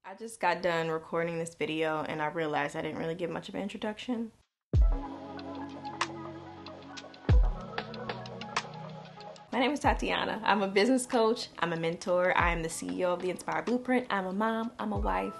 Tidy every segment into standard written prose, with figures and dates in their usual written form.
I just got done recording this video and I realized I didn't really give much of an introduction. My name is Tatiana. I'm a business coach, I'm a mentor, I am the CEO of the Inspired Blueprint, I'm a mom, I'm a wife,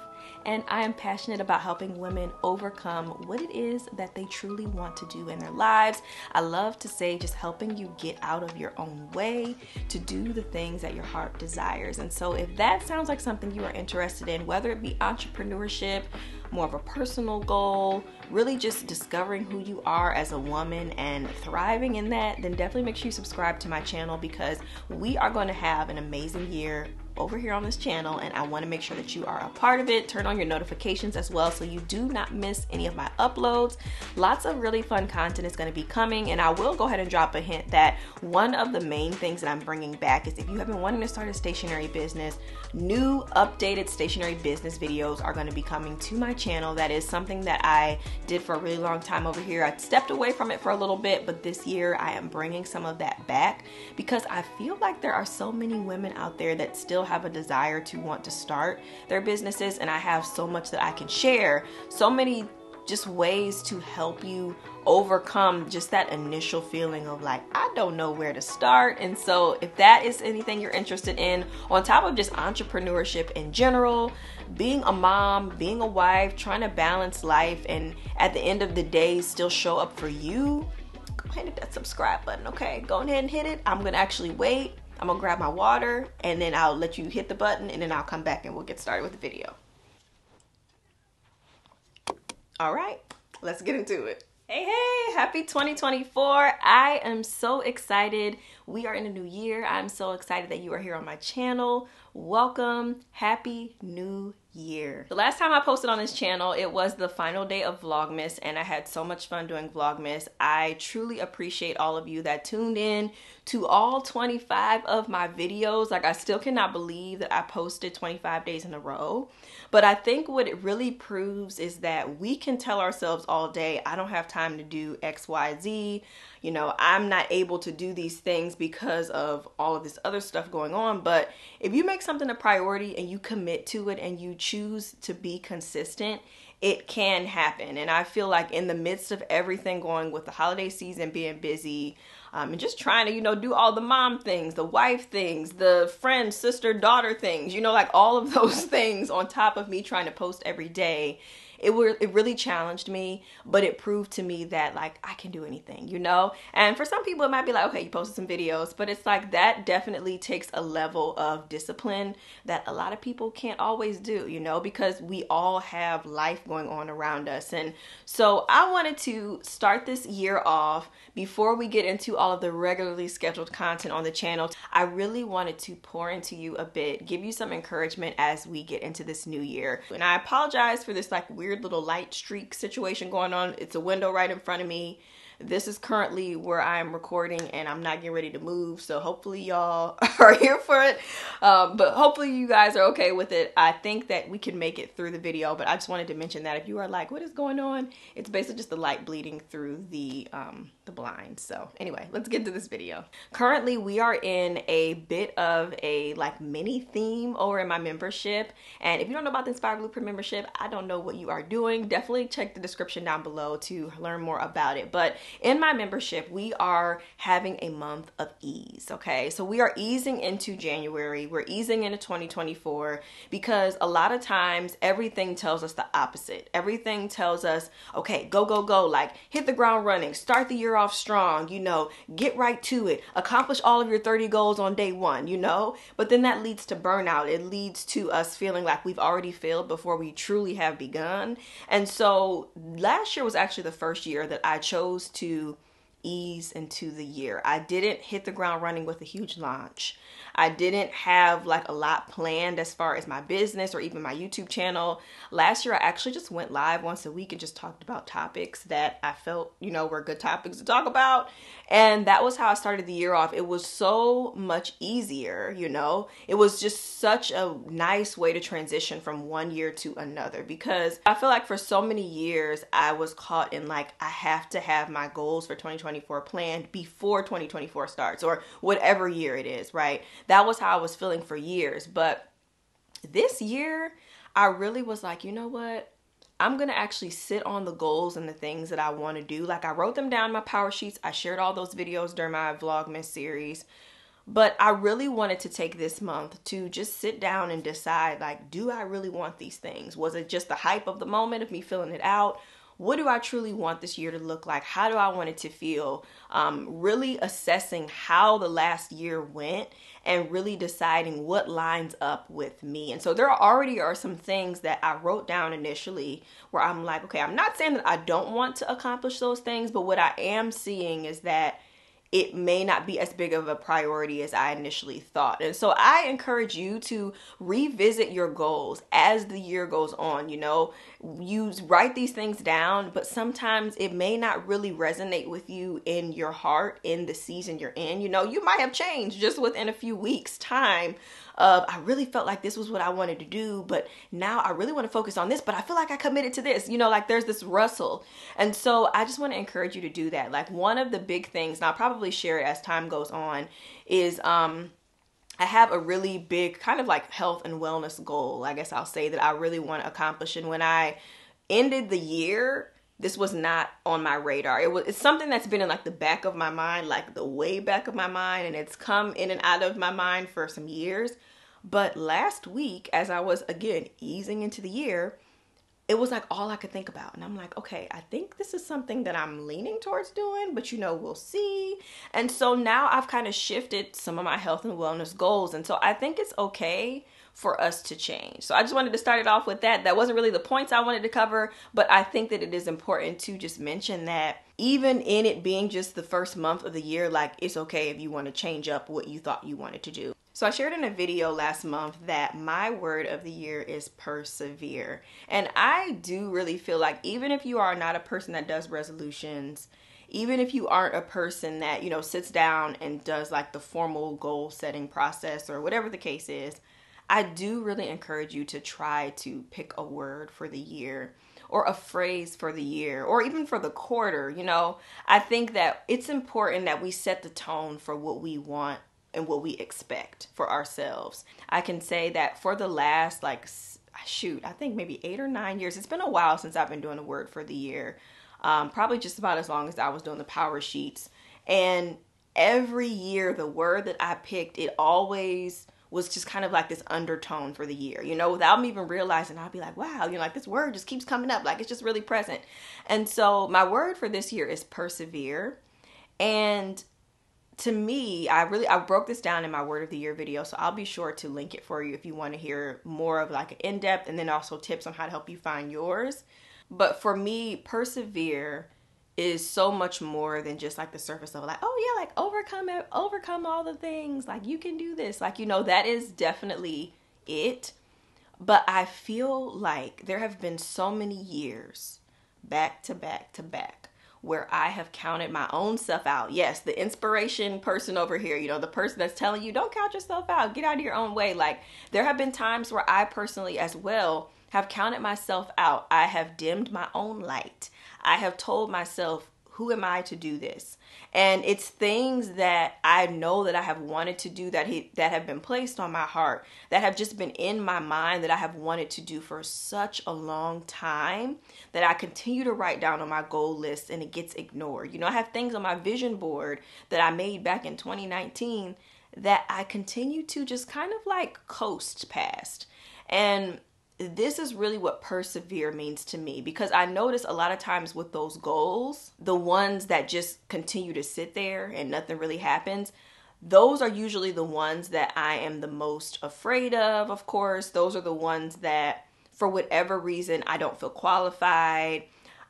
and I am passionate about helping women overcome what it is that they truly want to do in their lives. I love to say just helping you get out of your own way to do the things that your heart desires. And so if that sounds like something you are interested in, whether it be entrepreneurship, more of a personal goal, really just discovering who you are as a woman and thriving in that, then definitely make sure you subscribe to my channel because we are going to have an amazing year over here on this channel, and I want to make sure that you are a part of it. Turn on your notifications as well so you do not miss any of my uploads. Lots of really fun content is going to be coming, and I will go ahead and drop a hint that one of the main things that I'm bringing back is if you have been wanting to start a stationery business, new updated stationery business videos are going to be coming to my channel. That is something that I did for a really long time over here. I stepped away from it for a little bit, but this year I am bringing some of that back because I feel like there are so many women out there that still have a desire to want to start their businesses, and I have so much that I can share, so many just ways to help you overcome just that initial feeling of like, I don't know where to start. And so if that is anything you're interested in, on top of just entrepreneurship in general, being a mom, being a wife, trying to balance life, and at the end of the day still show up for you, go ahead and hit that subscribe button. Okay, go ahead and hit it. I'm gonna actually wait. I'm gonna grab my water and then I'll let you hit the button, and then I'll come back and we'll get started with the video. All right, let's get into it. Hey, happy 2024. I am so excited. We are in a new year. I'm so excited that you are here on my channel. Welcome. Happy New Year. The last time I posted on this channel, it was the final day of Vlogmas, and I had so much fun doing Vlogmas. I truly appreciate all of you that tuned in to all 25 of my videos. Like, I still cannot believe that I posted 25 days in a row. But I think what it really proves is that we can tell ourselves all day, I don't have time to do X, Y, Z. You know, I'm not able to do these things because of all of this other stuff going on. But if you make something a priority and you commit to it and you choose to be consistent, it can happen. And I feel like in the midst of everything going with the holiday season, being busy, and just trying to, you know, do all the mom things, the wife things, the friend, sister, daughter things, you know, like all of those things on top of me trying to post every day. It really challenged me, but it proved to me that like I can do anything, you know? And for some people it might be like, okay, you posted some videos, but it's like that definitely takes a level of discipline that a lot of people can't always do, you know, because we all have life going on around us. And so I wanted to start this year off before we get into all of the regularly scheduled content on the channel. I really wanted to pour into you a bit, give you some encouragement as we get into this new year. And I apologize for this like weird little light streak situation going on. It's a window right in front of me. This is currently where I'm recording and I'm not getting ready to move, so hopefully y'all are here for it, but hopefully you guys are okay with it. I think that we can make it through the video, but I just wanted to mention that if you are like, what is going on? It's basically just the light bleeding through the blinds. So anyway, let's get to this video. Currently we are in a bit of a like mini theme over in my membership, and if you don't know about the Inspired Blueprint membership, I don't know what you are doing. Definitely check the description down below to learn more about it. But in my membership, we are having a month of ease, okay? So we are easing into January, we're easing into 2024, because a lot of times everything tells us the opposite. Everything tells us, okay, go, go, go, like hit the ground running, start the year off strong, you know, get right to it, accomplish all of your 30 goals on day one, you know? But then that leads to burnout. It leads to us feeling like we've already failed before we truly have begun. And so last year was actually the first year that I chose to ease into the year. I didn't hit the ground running with a huge launch. I didn't have like a lot planned as far as my business or even my YouTube channel. Last year, I actually just went live once a week and just talked about topics that I felt, you know, were good topics to talk about. And that was how I started the year off. It was so much easier, you know. It was just such a nice way to transition from one year to another, because I feel like for so many years I was caught in like, I have to have my goals for 2024 planned before 2024 starts, or whatever year it is, right? That was how I was feeling for years. But this year, I really was like, you know what? I'm going to actually sit on the goals and the things that I want to do. Like I wrote them down in my power sheets. I shared all those videos during my Vlogmas series. But I really wanted to take this month to just sit down and decide, like, do I really want these things? Was it just the hype of the moment of me filling it out? What do I truly want this year to look like? How do I want it to feel? Really assessing how the last year went and really deciding what lines up with me. And so there already are some things that I wrote down initially where I'm like, okay, I'm not saying that I don't want to accomplish those things, but what I am seeing is that it may not be as big of a priority as I initially thought. And so I encourage you to revisit your goals as the year goes on. You know, you write these things down, but sometimes it may not really resonate with you in your heart in the season you're in. You know, you might have changed just within a few weeks' time of, I really felt like this was what I wanted to do, but now I really want to focus on this, but I feel like I committed to this, you know, like there's this rustle. And so I just want to encourage you to do that. Like one of the big things, and I'll probably share it as time goes on, is I have a really big kind of like health and wellness goal, I guess I'll say, that I really want to accomplish. And when I ended the year, this was not on my radar. It's something that's been in like the back of my mind, like the way back of my mind, and it's come in and out of my mind for some years. But last week, as I was again easing into the year, it was like all I could think about. And I'm like, okay, I think this is something that I'm leaning towards doing, but you know, we'll see. And so now I've kind of shifted some of my health and wellness goals. And so I think it's okay for us to change. So I just wanted to start it off with that. That wasn't really the points I wanted to cover, but I think that it is important to just mention that even in it being just the first month of the year, like it's okay if you want to change up what you thought you wanted to do. So I shared in a video last month that my word of the year is persevere. And I do really feel like even if you are not a person that does resolutions, even if you aren't a person that, you know, sits down and does like the formal goal setting process or whatever the case is, I do really encourage you to try to pick a word for the year or a phrase for the year or even for the quarter. You know, I think that it's important that we set the tone for what we want and what we expect for ourselves. I can say that for the last I think maybe 8 or 9 years, it's been a while since I've been doing a word for the year. Probably just about as long as I was doing the power sheets. And every year, the word that I picked, it always was just kind of like this undertone for the year, you know, without me even realizing. I'll be like, wow, you know, like this word just keeps coming up, like it's just really present. And so my word for this year is persevere. And to me, I broke this down in my word of the year video, so I'll be sure to link it for you if you want to hear more of like an in-depth and then also tips on how to help you find yours. But for me, persevere is so much more than just like the surface of like, oh yeah, like overcome all the things, like you can do this, like, you know, that is definitely it. But I feel like there have been so many years back to back to back where I have counted my own self out. Yes, the inspiration person over here, you know, the person that's telling you don't count yourself out, get out of your own way. Like there have been times where I personally as well have counted myself out. I have dimmed my own light. I have told myself, who am I to do this? And it's things that I know that I have wanted to do that have been placed on my heart, that have just been in my mind, that I have wanted to do for such a long time, that I continue to write down on my goal list and it gets ignored. You know, I have things on my vision board that I made back in 2019 that I continue to just kind of like coast past. And this is really what persevere means to me, because I notice a lot of times with those goals, the ones that just continue to sit there and nothing really happens, those are usually the ones that I am the most afraid of course. Those are the ones that for whatever reason I don't feel qualified.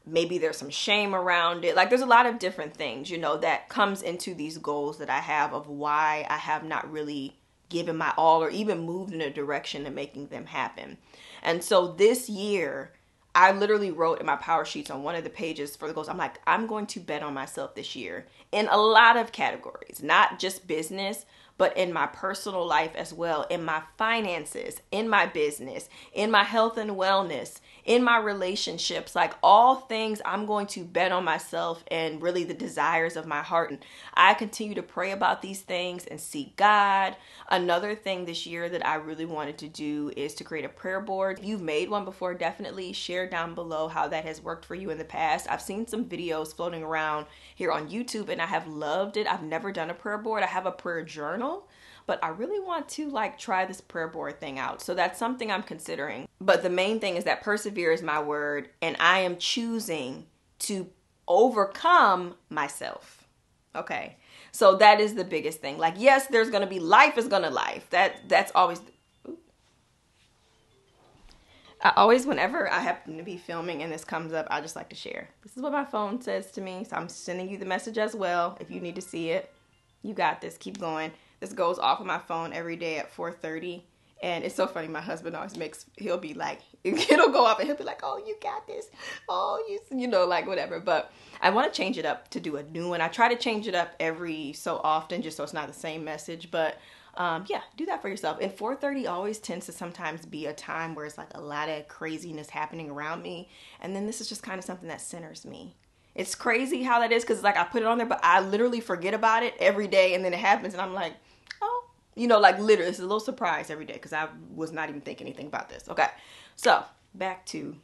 Maybe there's some shame around it. Like there's a lot of different things, you know, that comes into these goals that I have of why I have not really given my all or even moved in a direction of making them happen. And so this year, I literally wrote in my power sheets on one of the pages for the goals, I'm like, I'm going to bet on myself this year in a lot of categories, not just business, but in my personal life as well, in my finances, in my business, in my health and wellness, in my relationships, like all things, I'm going to bet on myself and really the desires of my heart. And I continue to pray about these things and seek God. Another thing this year that I really wanted to do is to create a prayer board. If you've made one before, definitely share down below how that has worked for you in the past. I've seen some videos floating around here on YouTube and I have loved it. I've never done a prayer board. I have a prayer journal, but I really want to like try this prayer board thing out. So that's something I'm considering. But the main thing is that persevere is my word, and I am choosing to overcome myself. Okay. So that is the biggest thing. Like, yes, there's going to be life is going to life. That's always, I always, whenever I happen to be filming and this comes up, I just like to share. This is what my phone says to me. So I'm sending you the message as well. If you need to see it, you got this. Keep going. This goes off of my phone every day at 4:30. And it's so funny. My husband always he'll be like, it'll go off and he'll be like, oh, you got this. Oh, you know, like whatever. But I want to change it up to do a new one. I try to change it up every so often just so it's not the same message. But yeah, do that for yourself. And 4:30 always tends to sometimes be a time where it's like a lot of craziness happening around me. And then this is just kind of something that centers me. It's crazy how that is because like I put it on there, but I literally forget about it every day. And then it happens and I'm like, oh, you know, like literally it's a little surprise every day because I was not even thinking anything about this. Okay, so back to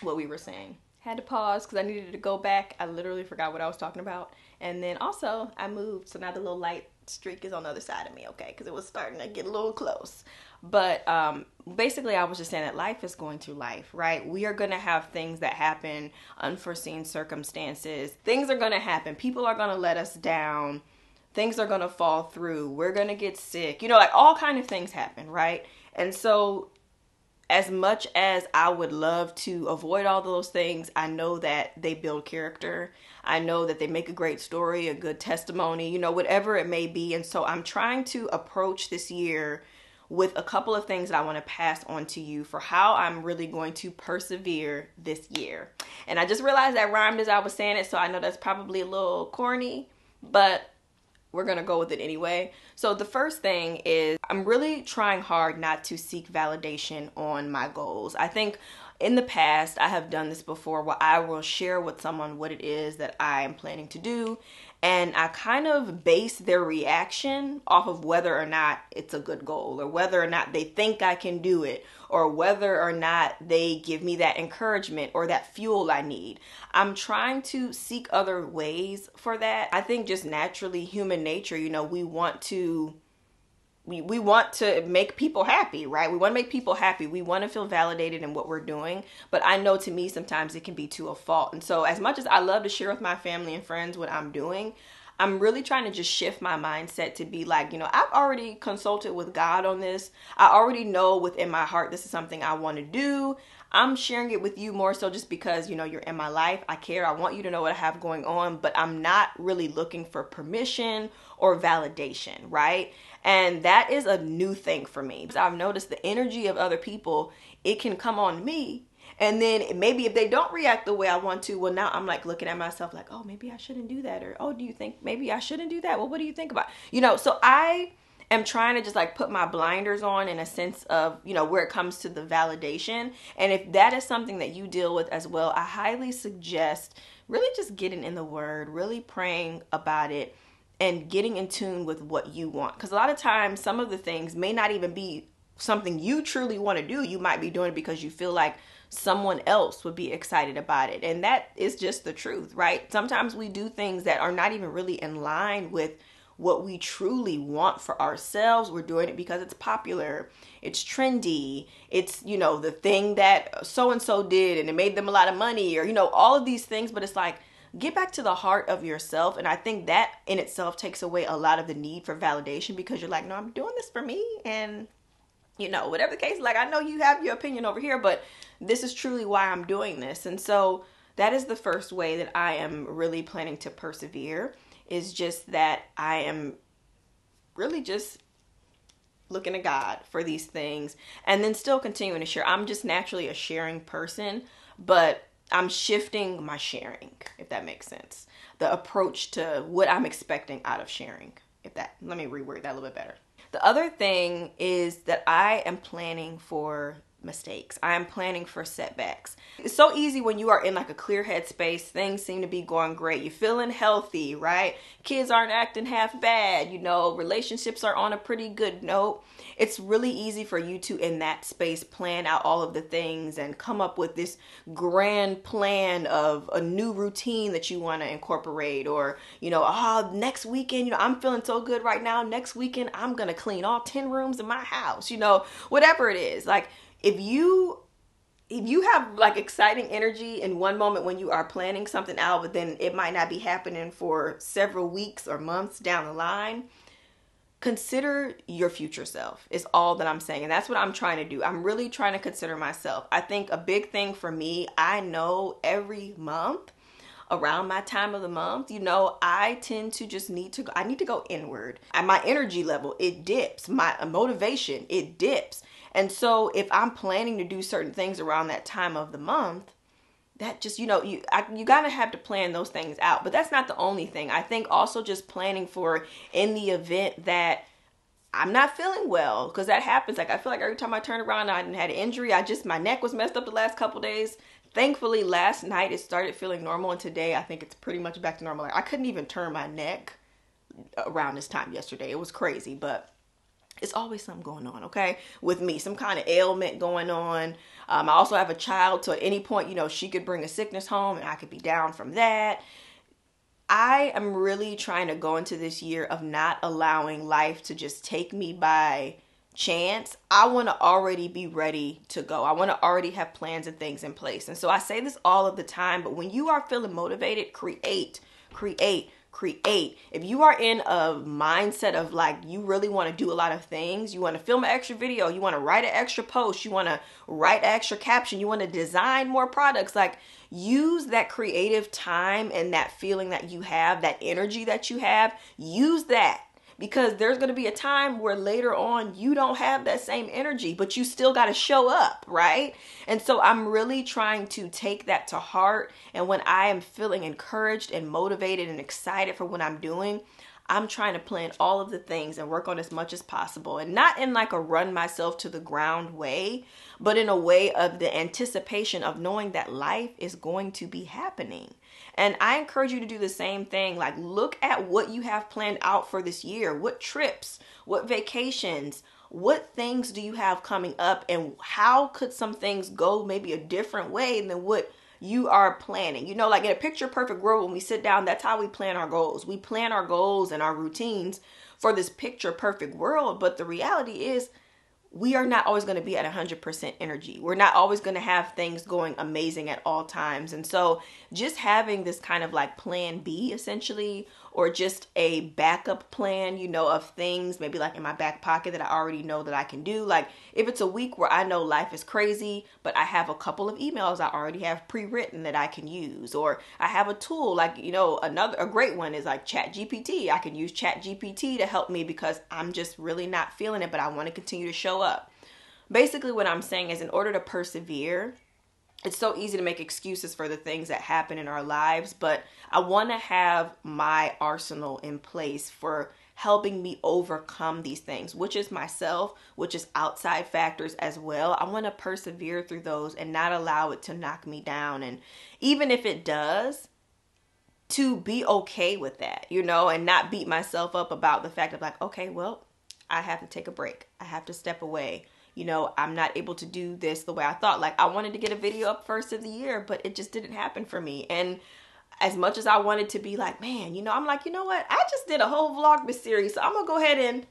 what we were saying. Had to pause because I needed to go back. I literally forgot what I was talking about. And then also I moved. So now the little light streak is on the other side of me. Okay, because it was starting to get a little close. But basically I was just saying that life is going through life, right? We are going to have things that happen, unforeseen circumstances. Things are going to happen. People are going to let us down. Things are going to fall through. We're going to get sick. You know, like all kind of things happen, right? And so as much as I would love to avoid all those things, I know that they build character. I know that they make a great story, a good testimony, you know, whatever it may be. And so I'm trying to approach this year with a couple of things that I want to pass on to you for how I'm really going to persevere this year. And I just realized that rhymed as I was saying it, so I know that's probably a little corny, but we're going to go with it anyway. So the first thing is I'm really trying hard not to seek validation on my goals. I think in the past, I have done this before where I will share with someone what it is that I am planning to do. And I kind of base their reaction off of whether or not it's a good goal or whether or not they think I can do it or whether or not they give me that encouragement or that fuel I need. I'm trying to seek other ways for that. I think just naturally human nature, you know, we want to make people happy, right? We want to make people happy. We want to feel validated in what we're doing. But I know to me, sometimes it can be to a fault. And so as much as I love to share with my family and friends what I'm doing, I'm really trying to just shift my mindset to be like, you know, I've already consulted with God on this. I already know within my heart, this is something I want to do. I'm sharing it with you more so just because, you know, you're in my life. I care. I want you to know what I have going on, but I'm not really looking for permission or validation, right? And that is a new thing for me. I've noticed the energy of other people, it can come on me. And then maybe if they don't react the way I want to, well, now I'm like looking at myself like, oh, maybe I shouldn't do that. Or, oh, do you think maybe I shouldn't do that? Well, what do you think about? You know, so I am trying to just like put my blinders on in a sense of, you know, where it comes to the validation. And if that is something that you deal with as well, I highly suggest really just getting in the word, really praying about it and getting in tune with what you want. Because a lot of times some of the things may not even be something you truly want to do. You might be doing it because you feel like someone else would be excited about it. And that is just the truth, right? Sometimes we do things that are not even really in line with what we truly want for ourselves. We're doing it because it's popular, it's trendy, it's, you know, the thing that so-and-so did and it made them a lot of money, or, you know, all of these things. But it's like, get back to the heart of yourself. And I think that in itself takes away a lot of the need for validation, because you're like, no, I'm doing this for me. And, you know, whatever the case, like, I know you have your opinion over here, but this is truly why I'm doing this. And so that is the first way that I am really planning to persevere, is just that I am really just looking to God for these things and then still continuing to share. I'm just naturally a sharing person, but I'm shifting my sharing, if that makes sense. The approach to what I'm expecting out of sharing, let me reword that a little bit better. The other thing is that I am planning for mistakes. I am planning for setbacks. It's so easy when you are in like a clear head space. Things seem to be going great. You're feeling healthy, right? Kids aren't acting half bad. Relationships are on a pretty good note. It's really easy for you to, in that space, plan out all of the things and come up with this grand plan of a new routine that you want to incorporate. Or, next weekend, I'm feeling so good right now. Next weekend, I'm going to clean all 10 rooms in my house, whatever it is. Like, if you have like exciting energy in one moment when you are planning something out, but then it might not be happening for several weeks or months down the line, consider your future self is all that I'm saying. And that's what I'm trying to do. I'm really trying to consider myself. I think a big thing for me, I know every month around my time of the month, I tend to just need to go inward. And my energy level, it dips. My motivation, it dips. And so if I'm planning to do certain things around that time of the month, that just, you gotta have to plan those things out. But that's not the only thing. I think also just planning for in the event that I'm not feeling well, because that happens. Like, I feel like every time I turn around, I had an injury. My neck was messed up the last couple days. Thankfully, last night it started feeling normal, and today I think it's pretty much back to normal. Like, I couldn't even turn my neck around this time yesterday. It was crazy, but it's always something going on, okay, with me, some kind of ailment going on. I also have a child, so at any point, she could bring a sickness home and I could be down from that. I am really trying to go into this year of not allowing life to just take me by chance. I want to already be ready to go. I want to already have plans and things in place. And so I say this all of the time, but when you are feeling motivated, create. If you are in a mindset of like, you really want to do a lot of things, you want to film an extra video, you want to write an extra post, you want to write an extra caption, you want to design more products, like, use that creative time and that feeling that you have, that energy that you have, use that. Because there's going to be a time where later on you don't have that same energy, but you still got to show up, right? And so I'm really trying to take that to heart. And when I am feeling encouraged and motivated and excited for what I'm doing, I'm trying to plan all of the things and work on as much as possible. And not in like a run myself to the ground way, but in a way of the anticipation of knowing that life is going to be happening. And I encourage you to do the same thing. Like, look at what you have planned out for this year. What trips, what vacations, what things do you have coming up, and how could some things go maybe a different way than what you are planning? Like in a picture perfect world, when we sit down, that's how we plan our goals. We plan our goals and our routines for this picture perfect world. But the reality is, we are not always going to be at 100% energy. We're not always going to have things going amazing at all times. And so just having this kind of like plan B essentially, or just a backup plan, of things maybe like in my back pocket that I already know that I can do. Like if it's a week where I know life is crazy, but I have a couple of emails I already have pre-written that I can use, or I have a tool like, a great one is like ChatGPT. I can use ChatGPT to help me because I'm just really not feeling it, but I want to continue to show up. Basically what I'm saying is, in order to persevere, it's so easy to make excuses for the things that happen in our lives, but I want to have my arsenal in place for helping me overcome these things, which is myself, which is outside factors as well. I want to persevere through those and not allow it to knock me down. And even if it does, to be okay with that, and not beat myself up about the fact of like, okay, well, I have to take a break. I have to step away. I'm not able to do this the way I thought. Like, I wanted to get a video up first of the year, but it just didn't happen for me. And as much as I wanted to be like, man, I'm like, you know what? I just did a whole Vlogmas series, so I'm going to go ahead and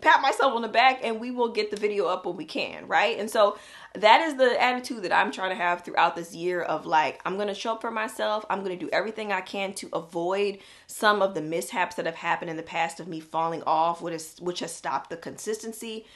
pat myself on the back and we will get the video up when we can, right? And so that is the attitude that I'm trying to have throughout this year of like, I'm going to show up for myself. I'm going to do everything I can to avoid some of the mishaps that have happened in the past of me falling off, which has stopped the consistency.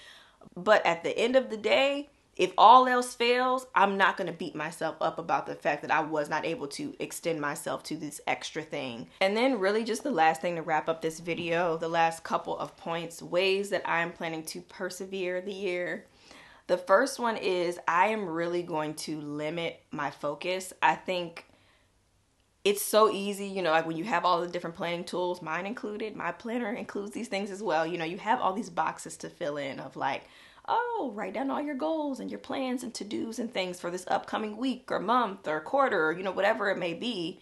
But at the end of the day, if all else fails, I'm not going to beat myself up about the fact that I was not able to extend myself to this extra thing. And then really just the last thing to wrap up this video, the last couple of points, ways that I'm planning to persevere the year. The first one is I am really going to limit my focus. I think it's so easy, like when you have all the different planning tools, mine included, my planner includes these things as well. You have all these boxes to fill in of like, oh, write down all your goals and your plans and to-dos and things for this upcoming week or month or quarter or, whatever it may be.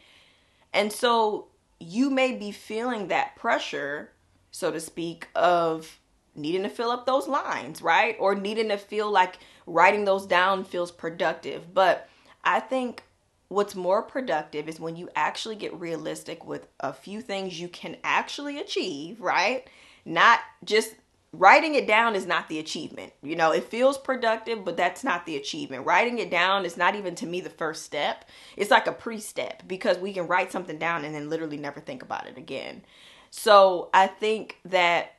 And so you may be feeling that pressure, so to speak, of needing to fill up those lines, right? Or needing to feel like writing those down feels productive. But I think what's more productive is when you actually get realistic with a few things you can actually achieve, right? Not just writing it down is not the achievement. It feels productive, but that's not the achievement. Writing it down is not even, to me, the first step. It's like a pre-step, because we can write something down and then literally never think about it again. So I think that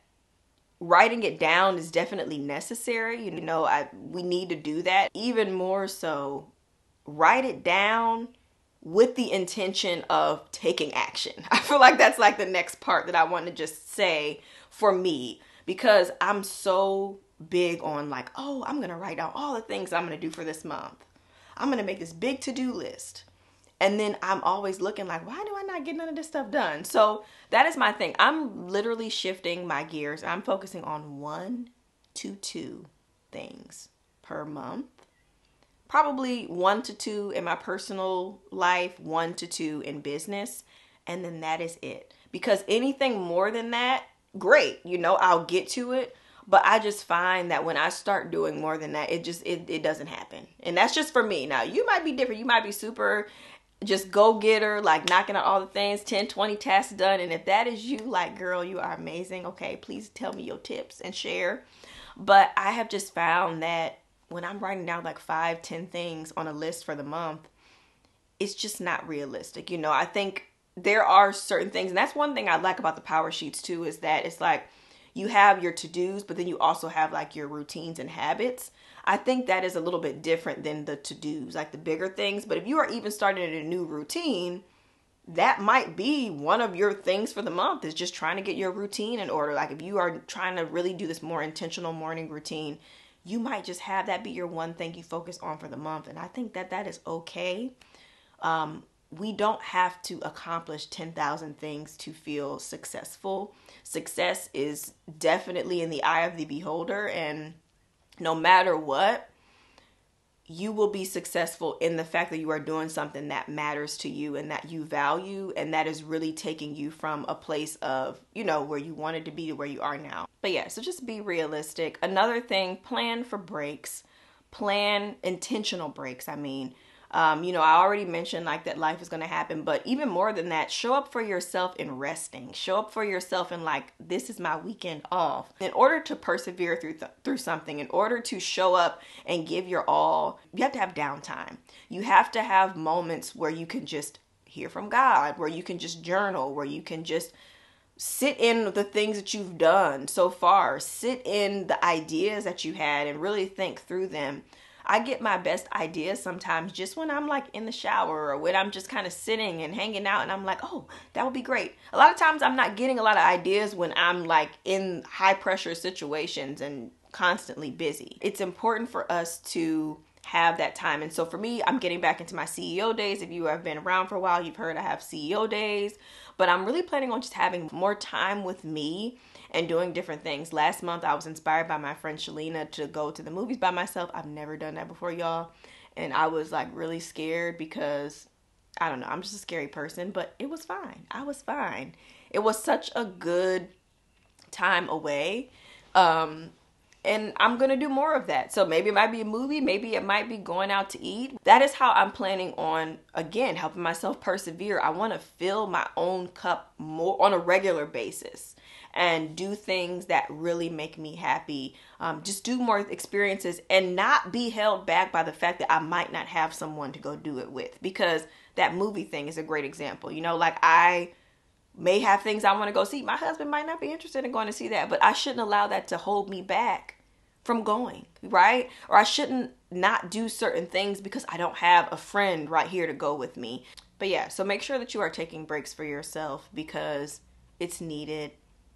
writing it down is definitely necessary. We need to do that. Even more so, write it down with the intention of taking action. I feel like that's like the next part that I want to just say for me, because I'm so big on like, oh, I'm going to write down all the things I'm going to do for this month. I'm going to make this big to-do list. And then I'm always looking like, why do I not get none of this stuff done? So that is my thing. I'm literally shifting my gears. I'm focusing on 1 to 2 things per month. Probably 1 to 2 in my personal life, 1 to 2 in business. And then that is it. Because anything more than that, great. I'll get to it. But I just find that when I start doing more than that, it doesn't happen. And that's just for me. Now, you might be different. You might be super just go-getter, like knocking out all the things, 10, 20 tasks done. And if that is you, like, girl, you are amazing. Okay, please tell me your tips and share. But I have just found that when I'm writing down like 5, 10 things on a list for the month, it's just not realistic. I think there are certain things, and that's one thing I like about the power sheets too, is that it's like you have your to-dos, but then you also have like your routines and habits. I think that is a little bit different than the to-dos, like the bigger things. But if you are even starting a new routine, that might be one of your things for the month, is just trying to get your routine in order. Like if you are trying to really do this more intentional morning routine, you might just have that be your one thing you focus on for the month. And I think that that is okay. We don't have to accomplish 10,000 things to feel successful. Success is definitely in the eye of the beholder. And no matter what, you will be successful in the fact that you are doing something that matters to you and that you value, and that is really taking you from a place of, where you wanted to be to where you are now. But yeah, so just be realistic. Another thing, plan for breaks. Plan intentional breaks. I already mentioned like that life is going to happen, but even more than that, show up for yourself in resting. Show up for yourself in like, this is my weekend off. In order to persevere through something, in order to show up and give your all, you have to have downtime. You have to have moments where you can just hear from God, where you can just journal, where you can just sit in the things that you've done so far, sit in the ideas that you had and really think through them. I get my best ideas sometimes just when I'm like in the shower, or when I'm just kind of sitting and hanging out and I'm like, oh, that would be great. A lot of times I'm not getting a lot of ideas when I'm like in high pressure situations and constantly busy. It's important for us to have that time. And so for me, I'm getting back into my CEO days. If you have been around for a while, you've heard I have CEO days, but I'm really planning on just having more time with me and doing different things. Last month, I was inspired by my friend Shalina to go to the movies by myself. I've never done that before, y'all. And I was like really scared because, I don't know, I'm just a scary person, but it was fine. I was fine. It was such a good time away. And I'm going to do more of that. So maybe it might be a movie. Maybe it might be going out to eat. That is how I'm planning on, again, helping myself persevere. I want to fill my own cup more on a regular basis and do things that really make me happy. Just do more experiences and not be held back by the fact that I might not have someone to go do it with. Because that movie thing is a great example. Like I may have things I want to go see. My husband might not be interested in going to see that, but I shouldn't allow that to hold me back from going, right? Or I shouldn't not do certain things because I don't have a friend right here to go with me. But yeah, so make sure that you are taking breaks for yourself because it's needed.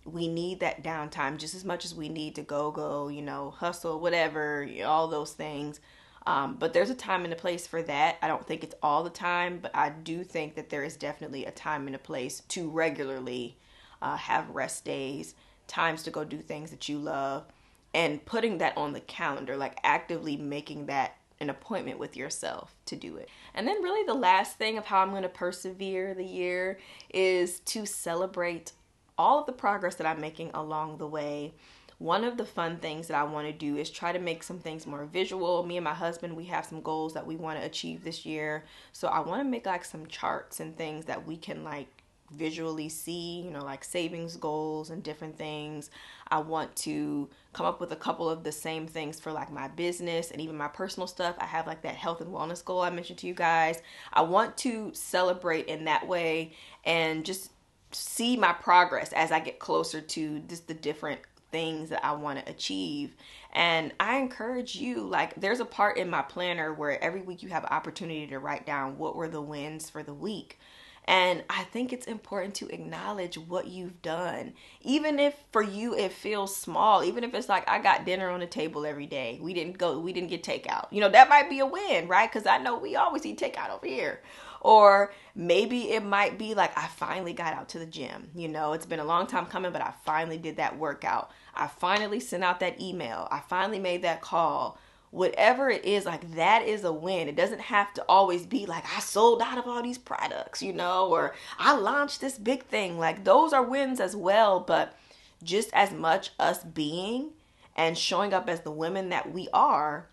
We need that downtime just as much as we need to go, hustle, whatever, all those things. But there's a time and a place for that. I don't think it's all the time, but I do think that there is definitely a time and a place to regularly have rest days, times to go do things that you love. and putting that on the calendar, like actively making that an appointment with yourself to do it. And then really the last thing of how I'm going to persevere the year is to celebrate all of the progress that I'm making along the way. One of the fun things that I want to do is try to make some things more visual. Me and my husband, we have some goals that we want to achieve this year. So I want to make like some charts and things that we can like visually see, you know, like savings goals and different things. I want to come up with a couple of the same things for like my business and even my personal stuff. I have like that health and wellness goal I mentioned to you guys. I want to celebrate in that way and just see my progress as I get closer to just the different things that I want to achieve. And I encourage you, like there's a part in my planner where every week you have an opportunity to write down what were the wins for the week. And I think it's important to acknowledge what you've done. Even if for you it feels small, even if it's like I got dinner on the table every day. We didn't get takeout. You know, that might be a win, right? Because I know we always eat takeout over here. Or maybe it might be like I finally got out to the gym. You know, it's been a long time coming, but I finally did that workout. I finally sent out that email. I finally made that call. Whatever it is, like that is a win. It doesn't have to always be like I sold out of all these products, you know, or I launched this big thing. Like those are wins as well, but just as much us being and showing up as the women that we are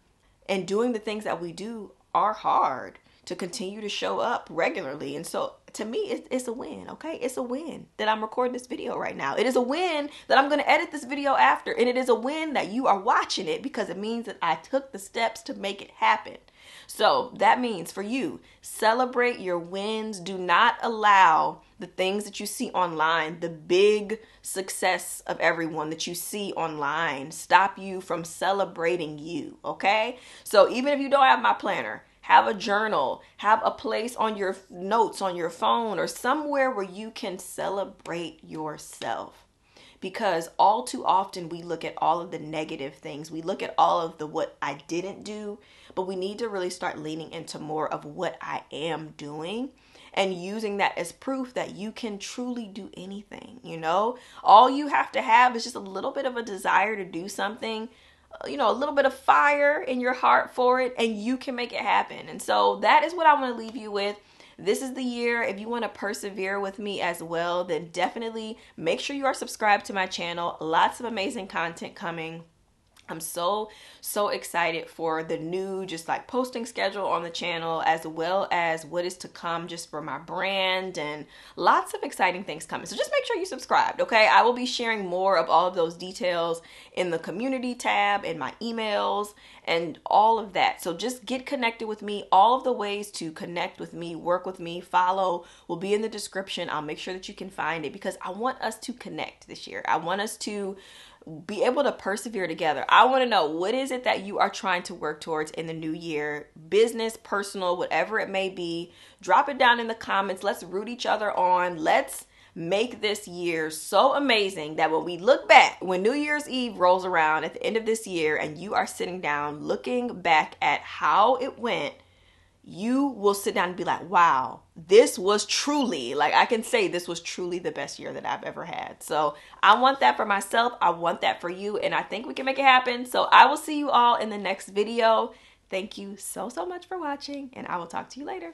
and doing the things that we do are hard to continue to show up regularly. And so to me, it's a win, okay? It's a win that I'm recording this video right now. It is a win that I'm going to edit this video after. And it is a win that you are watching it because it means that I took the steps to make it happen. So that means for you, celebrate your wins. Do not allow the things that you see online, the big success of everyone that you see online, stop you from celebrating you, okay? So even if you don't have my planner, have a journal, have a place on your notes on your phone or somewhere where you can celebrate yourself. Because all too often we look at all of the negative things. We look at all of the what I didn't do, but we need to really start leaning into more of what I am doing and using that as proof that you can truly do anything, you know? All you have to have is just a little bit of a desire to do something, you know, a little bit of fire in your heart for it, and you can make it happen. And so that is what I want to leave you with. This is the year. If you want to persevere with me as well, then definitely make sure you are subscribed to my channel. Lots of amazing content coming. I'm so excited for the new just like posting schedule on the channel, as well as what is to come just for my brand, and lots of exciting things coming. So just make sure you subscribed, okay? I will be sharing more of all of those details in the community tab, in my emails, and all of that. So just get connected with me. All of the ways to connect with me, work with me, follow will be in the description. I'll make sure that you can find it because I want us to connect this year. I want us to be able to persevere together. I want to know, what is it that you are trying to work towards in the new year? Business, personal, whatever it may be. Drop it down in the comments. Let's root each other on. Let's make this year so amazing that when we look back, when New Year's Eve rolls around at the end of this year and you are sitting down looking back at how it went, you will sit down and be like, wow, this was truly, like I can say this was truly the best year that I've ever had. So I want that for myself. I want that for you. And I think we can make it happen. So I will see you all in the next video. Thank you so much for watching, and I will talk to you later.